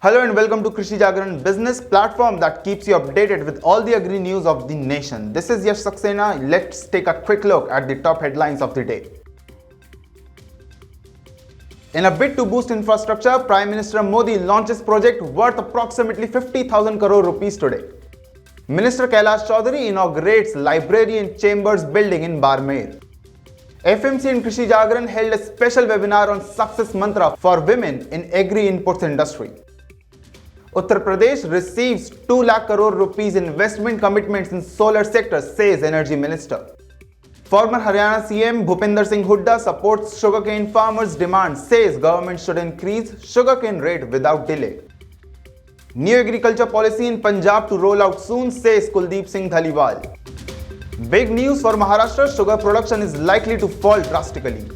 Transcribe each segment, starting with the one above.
Hello and welcome to Krishi Jagran business platform that keeps you updated with all the agri news of the nation. This is Yash Saxena. Let's take a quick look at the top headlines of the day. In a bid to boost infrastructure, Prime Minister Modi launches project worth approximately 50,000 crore rupees today. Minister Kailash Chaudhary inaugurates library and chambers building in Barmer. FMC and Krishi Jagran held a special webinar on success mantra for women in agri-inputs industry. Uttar Pradesh receives 2 lakh crore rupees investment commitments in solar sector, says Energy Minister. Former Haryana CM Bhupinder Singh Hooda supports sugarcane farmers' demand, says government should increase sugarcane rate without delay. New agriculture policy in Punjab to roll out soon, says Kuldeep Singh Dhaliwal. Big news for Maharashtra, sugar production is likely to fall drastically.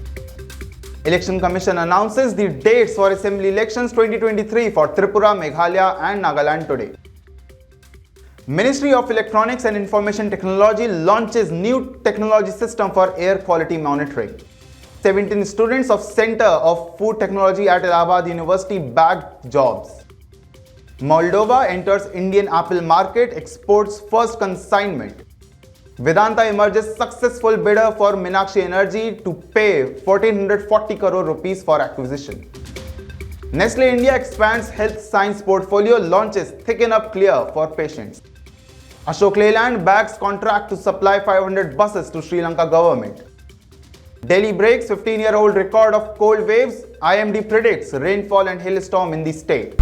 Election Commission announces the dates for Assembly Elections 2023 for Tripura, Meghalaya and Nagaland today. Ministry of Electronics and Information Technology launches new technology system for air quality monitoring. 17 students of Center of Food Technology at Allahabad University bagged jobs. Moldova enters Indian apple market, exports first consignment. Vedanta emerges successful bidder for Meenakshi Energy to pay 1,440 crore rupees for acquisition. Nestle India expands health science portfolio, launches Thicken Up Clear for patients. Ashok Leyland bags contract to supply 500 buses to Sri Lanka government. Delhi breaks 15-year-old record of cold waves. IMD predicts rainfall and hailstorm in the state.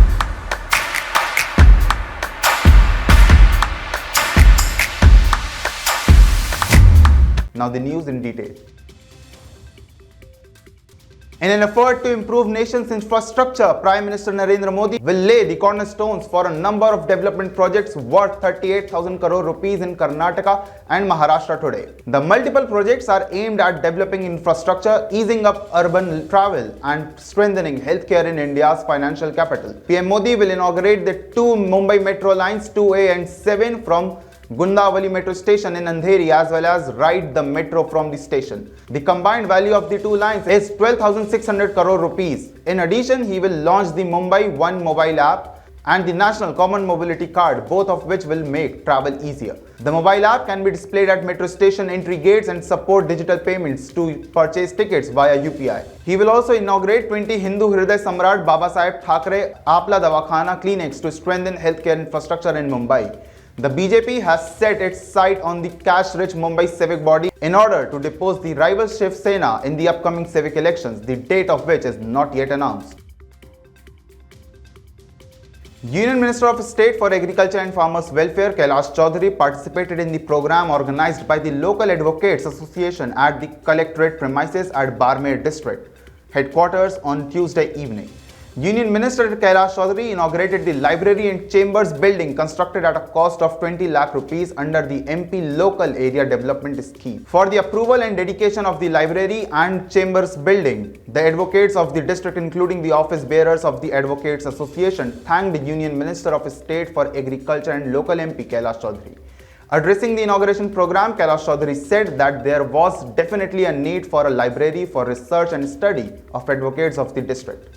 Now the news in detail. In an effort to improve nation's infrastructure, Prime Minister Narendra Modi will lay the cornerstones for a number of development projects worth 38,000 crore rupees in Karnataka and Maharashtra today. The multiple projects are aimed at developing infrastructure, easing up urban travel and strengthening healthcare in India's financial capital. PM Modi will inaugurate the two Mumbai Metro lines 2A and 7 from Gundavali metro station in Andheri, as well as ride the metro from the station. The combined value of the two lines is 12,600 crore rupees. In addition, he will launch the Mumbai One mobile app and the National Common Mobility Card, both of which will make travel easier. The mobile app can be displayed at metro station entry gates and support digital payments to purchase tickets via UPI. He will also inaugurate 20 Hindu Hriday Samrat Babasaheb Thackeray Apla Davakhana clinics to strengthen healthcare infrastructure in Mumbai. The BJP has set its sight on the cash-rich Mumbai civic body in order to depose the rival Shiv Sena in the upcoming civic elections, the date of which is not yet announced. Union Minister of State for Agriculture and Farmers Welfare Kailash Chaudhary participated in the program organized by the Local Advocates Association at the Collectorate premises at Barmer district headquarters on Tuesday evening. Union Minister Kailash Chaudhary inaugurated the library and chambers building constructed at a cost of 20 lakh rupees under the MP Local Area Development Scheme. For the approval and dedication of the library and chambers building, the advocates of the district, including the office bearers of the Advocates Association, thanked the Union Minister of State for Agriculture and local MP Kailash Chaudhary. Addressing the inauguration program, Kailash Chaudhary said that there was definitely a need for a library for research and study of advocates of the district.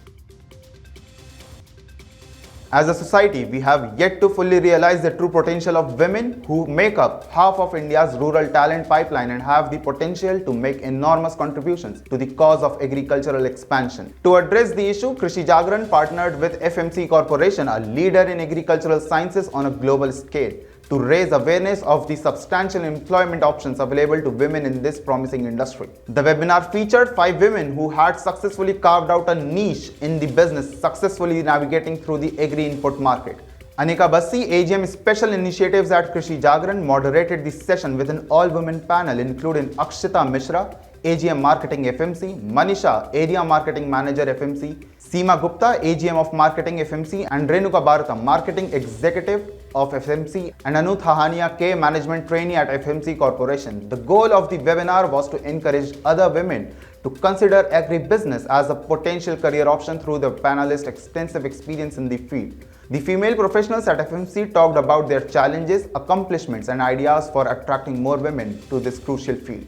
As a society, we have yet to fully realize the true potential of women who make up half of India's rural talent pipeline and have the potential to make enormous contributions to the cause of agricultural expansion. To address the issue, Krishi Jagran partnered with FMC Corporation, a leader in agricultural sciences on a global scale, to raise awareness of the substantial employment options available to women in this promising industry. The webinar featured 5 women who had successfully carved out a niche in the business, successfully navigating through the agri-input market. Anika Bassi, AGM Special Initiatives at Krishi Jagran, moderated the session with an all-women panel including Akshita Mishra, AGM Marketing FMC, Manisha, Area Marketing Manager FMC, Seema Gupta, AGM of Marketing FMC, and Renuka Bharatam, Marketing Executive of FMC, and Anu Thahania K, Management Trainee at FMC Corporation. The goal of the webinar was to encourage other women to consider agri-business as a potential career option through the panelists' extensive experience in the field. The female professionals at FMC talked about their challenges, accomplishments, and ideas for attracting more women to this crucial field.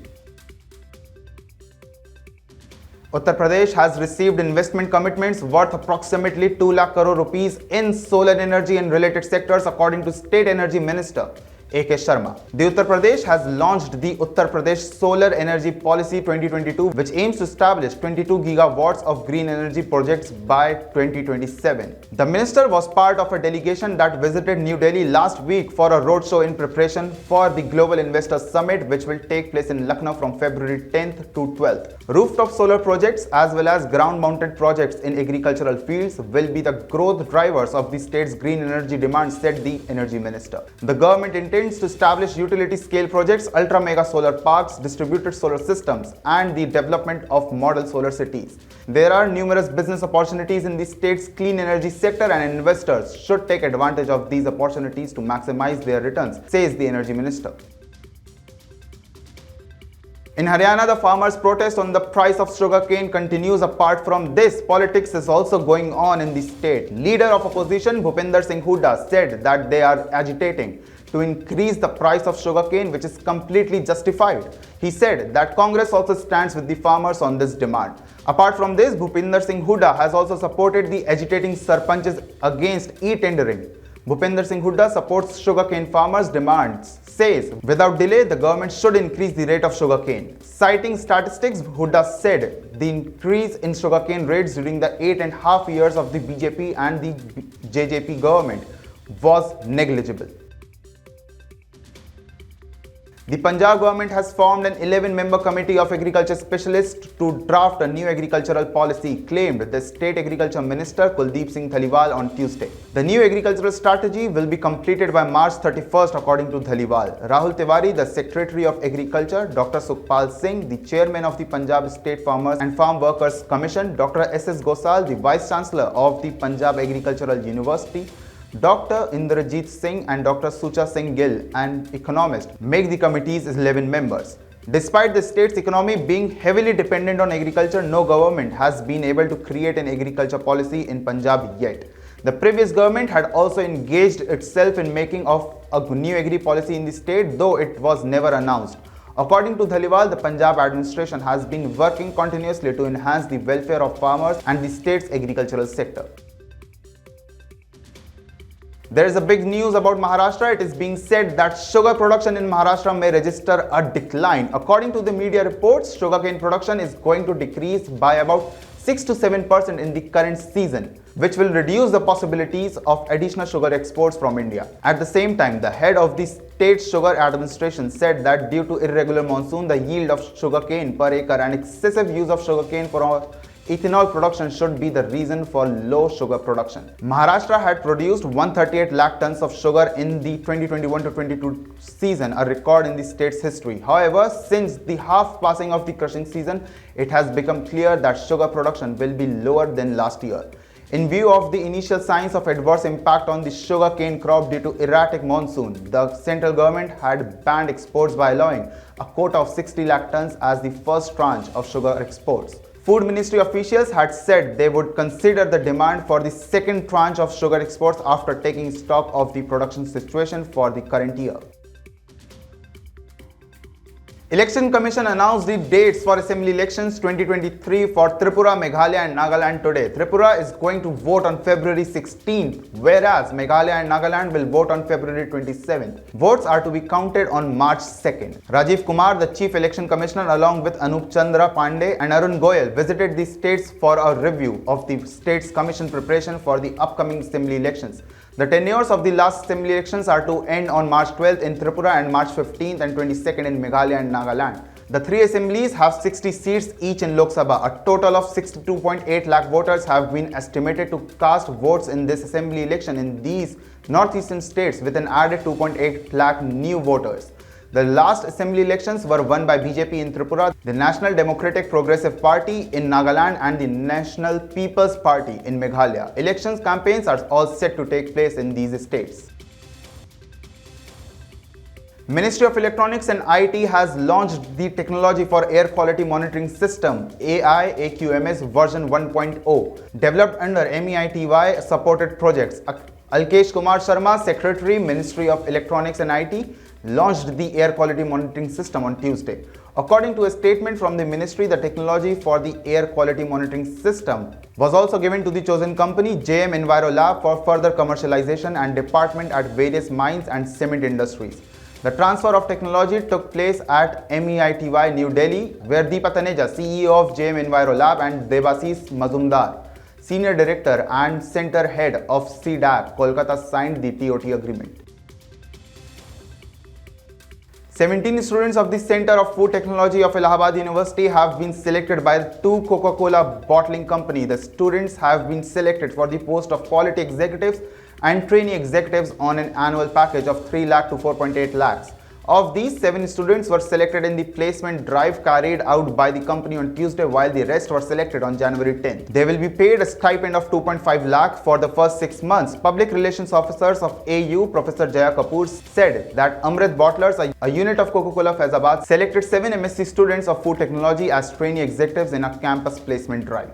Uttar Pradesh has received investment commitments worth approximately 2 lakh crore rupees in solar energy and related sectors, according to State Energy Minister A.K. Sharma. The Uttar Pradesh has launched the Uttar Pradesh Solar Energy Policy 2022, which aims to establish 22 gigawatts of green energy projects by 2027. The minister was part of a delegation that visited New Delhi last week for a roadshow in preparation for the Global Investors Summit, which will take place in Lucknow from February 10th to 12th. Rooftop solar projects as well as ground-mounted projects in agricultural fields will be the growth drivers of the state's green energy demand, said the energy minister. The government intends to establish utility-scale projects, ultra-mega solar parks, distributed solar systems, and the development of model solar cities. There are numerous business opportunities in the state's clean energy sector, and investors should take advantage of these opportunities to maximize their returns, says the energy minister. In Haryana, the farmers' protest on the price of sugarcane continues. Apart from this, politics is also going on in the state. Leader of opposition Bhupinder Singh Hooda said that they are agitating to increase the price of sugarcane, which is completely justified. He said that Congress also stands with the farmers on this demand. Apart from this, Bhupinder Singh Hooda has also supported the agitating sarpanches against e-tendering. Bhupinder Singh Hooda supports sugarcane farmers' demands, says without delay the government should increase the rate of sugarcane. Citing statistics, Hooda said the increase in sugarcane rates during the 8.5 years of the BJP and the JJP government was negligible. The Punjab government has formed an 11-member committee of agriculture specialists to draft a new agricultural policy, claimed the State Agriculture Minister Kuldeep Singh Dhaliwal on Tuesday. The new agricultural strategy will be completed by March 31st, according to Dhaliwal. Rahul Tiwari, the Secretary of Agriculture, Dr. Sukhpal Singh, the Chairman of the Punjab State Farmers and Farm Workers Commission, Dr. S.S. Gosal, the Vice Chancellor of the Punjab Agricultural University, Dr. Indrajit Singh and Dr. Sucha Singh Gill, an economist, make the committee's 11 members. Despite the state's economy being heavily dependent on agriculture, no government has been able to create an agriculture policy in Punjab yet. The previous government had also engaged itself in making of a new agri policy in the state, though it was never announced. According to Dhaliwal, the Punjab administration has been working continuously to enhance the welfare of farmers and the state's agricultural sector. There is a big news about Maharashtra. It is being said that sugar production in Maharashtra may register a decline. According to the media reports, sugarcane production is going to decrease by about 6 to 7% in the current season, which will reduce the possibilities of additional sugar exports from India. At the same time, the head of the state sugar administration said that due to irregular monsoon, the yield of sugarcane per acre and excessive use of sugarcane for ethanol production should be the reason for low sugar production. Maharashtra had produced 138 lakh tons of sugar in the 2021-22 season, a record in the state's history. However, since the half passing of the crushing season, it has become clear that sugar production will be lower than last year. In view of the initial signs of adverse impact on the sugarcane crop due to erratic monsoon, the central government had banned exports by allowing a quota of 60 lakh tons as the first tranche of sugar exports. Food Ministry officials had said they would consider the demand for the second tranche of sugar exports after taking stock of the production situation for the current year. Election Commission announced the dates for Assembly Elections 2023 for Tripura, Meghalaya and Nagaland today. Tripura is going to vote on February 16th, whereas Meghalaya and Nagaland will vote on February 27th. Votes are to be counted on March 2nd. Rajiv Kumar, the Chief Election Commissioner, along with Anup Chandra Pandey and Arun Goyal, visited the states for a review of the state's commission preparation for the upcoming Assembly Elections. The tenures of the last Assembly elections are to end on March 12th in Tripura and March 15th and 22nd in Meghalaya and Nagaland. The three assemblies have 60 seats each in Lok Sabha. A total of 62.8 lakh voters have been estimated to cast votes in this assembly election in these northeastern states, with an added 2.8 lakh new voters. The last assembly elections were won by BJP in Tripura, the National Democratic Progressive Party in Nagaland and the National People's Party in Meghalaya. Elections campaigns are all set to take place in these states. Ministry of Electronics and IT has launched the Technology for Air Quality Monitoring System AI-AQMS version 1.0, developed under MEITY supported projects. Alkesh Kumar Sharma, Secretary, Ministry of Electronics and IT, launched the air quality monitoring system on Tuesday. According to a statement from the ministry, the technology for the air quality monitoring system was also given to the chosen company, JM Enviro Lab, for further commercialization and deployment at various mines and cement industries. The transfer of technology took place at MEITY, New Delhi, where Deepa Taneja, CEO of JM Enviro Lab, and Devasis Mazumdar, Senior Director and Center Head of CDAC, Kolkata, signed the TOT agreement. 17 students of the Center of Food Technology of Allahabad University have been selected by two Coca-Cola bottling company. The students have been selected for the post of quality executives and trainee executives on an annual package of 3 lakh to 4.8 lakhs. Of these, 7 students were selected in the placement drive carried out by the company on Tuesday, while the rest were selected on January 10th. They will be paid a stipend of 2.5 lakh for the first 6 months. Public Relations Officers of AU, Professor Jaya Kapoor, said that Amrit Bottlers, a unit of Coca-Cola Faizabad, selected 7 MSc students of food technology as trainee executives in a campus placement drive.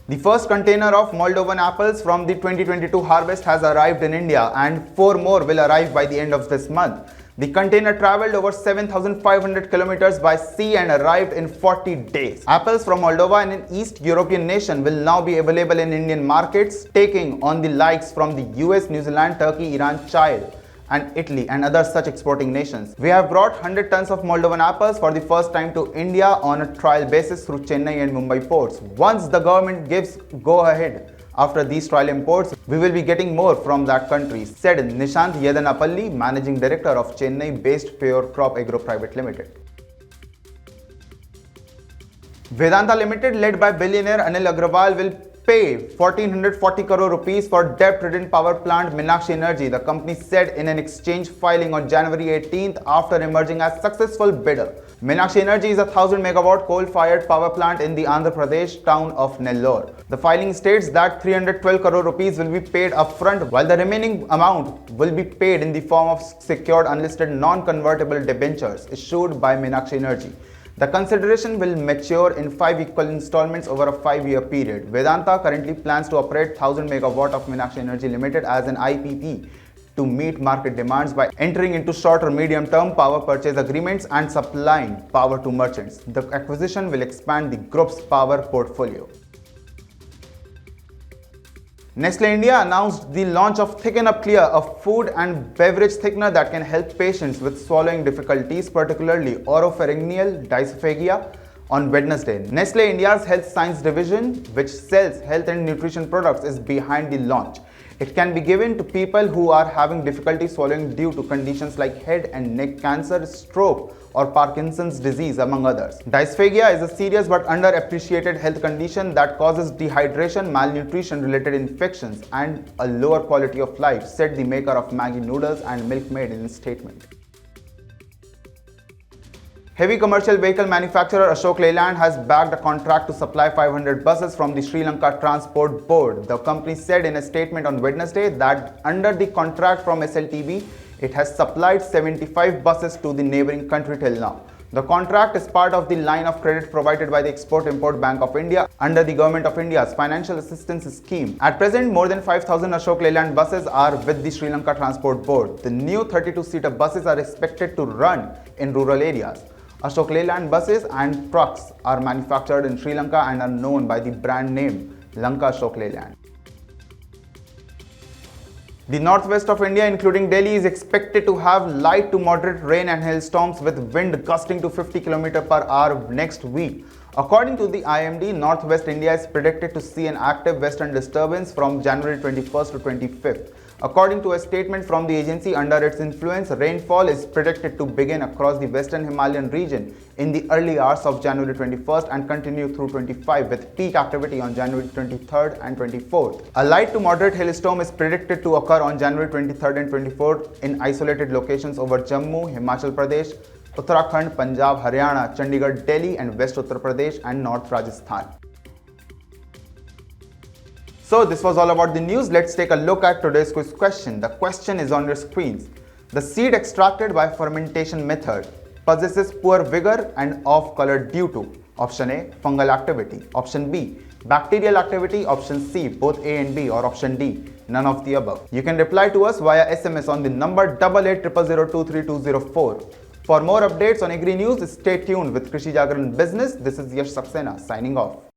The first container of Moldovan apples from the 2022 harvest has arrived in India, and 4 more will arrive by the end of this month. The container travelled over 7,500 kilometers by sea and arrived in 40 days. Apples from Moldova and an East European nation will now be available in Indian markets, taking on the likes from the US, New Zealand, Turkey, Iran, Chile, and Italy and other such exporting nations. We have brought 100 tons of Moldovan apples for the first time to India on a trial basis through Chennai and Mumbai ports. Once the government gives go-ahead after these trial imports, we will be getting more from that country, said Nishant Yedanapalli, Managing Director of Chennai-based Pure Crop Agro Private Limited. Vedanta Limited, led by billionaire Anil Agrawal, will pay 1,440 crore rupees for debt-ridden power plant Meenakshi Energy, the company said in an exchange filing on January 18th after emerging as successful bidder. Meenakshi Energy is a 1,000 megawatt coal-fired power plant in the Andhra Pradesh town of Nellore. The filing states that 312 crore rupees will be paid upfront, while the remaining amount will be paid in the form of secured unlisted non-convertible debentures issued by Meenakshi Energy. The consideration will mature in 5 equal installments over a 5-year period. Vedanta currently plans to operate 1,000 megawatt of Meenakshi Energy Limited as an IPP to meet market demands by entering into short or medium-term power purchase agreements and supplying power to merchants. The acquisition will expand the group's power portfolio. Nestle India announced the launch of Thicken Up Clear, a food and beverage thickener that can help patients with swallowing difficulties, particularly oropharyngeal dysophagia, on Wednesday. Nestle India's Health Science Division, which sells health and nutrition products, is behind the launch. It can be given to people who are having difficulty swallowing due to conditions like head and neck cancer, stroke, or Parkinson's disease, among others. Dysphagia is a serious but underappreciated health condition that causes dehydration, malnutrition-related infections, and a lower quality of life, said the maker of Maggi noodles and Milkmaid in a statement. Heavy commercial vehicle manufacturer Ashok Leyland has bagged a contract to supply 500 buses from the Sri Lanka Transport Board. The company said in a statement on Wednesday that under the contract from SLTB, it has supplied 75 buses to the neighbouring country till now. The contract is part of the line of credit provided by the Export-Import Bank of India under the Government of India's Financial Assistance Scheme. At present, more than 5,000 Ashok Leyland buses are with the Sri Lanka Transport Board. The new 32-seater buses are expected to run in rural areas. Ashok Leyland buses and trucks are manufactured in Sri Lanka and are known by the brand name Lanka Ashok Leyland. The northwest of India, including Delhi, is expected to have light to moderate rain and hailstorms with wind gusting to 50 km per hour next week. According to the IMD, northwest India is predicted to see an active western disturbance from January 21st to 25th. According to a statement from the agency, under its influence, rainfall is predicted to begin across the western Himalayan region in the early hours of January 21st and continue through 25, with peak activity on January 23rd and 24th. A light to moderate hailstorm is predicted to occur on January 23rd and 24th in isolated locations over Jammu, Himachal Pradesh, Uttarakhand, Punjab, Haryana, Chandigarh, Delhi and West Uttar Pradesh and North Rajasthan. So this was all about the news. Let's take a look at today's quiz question. The question is on your screens. The seed extracted by fermentation method possesses poor vigor and off color due to option A, fungal activity, option B, Bacterial activity, option C, both A and B, or option D, none of the above. You can reply to us via SMS on the number 8800023204. For more updates on Agri News, stay tuned with Krishi Jagran Business. This is Yash Saxena signing off.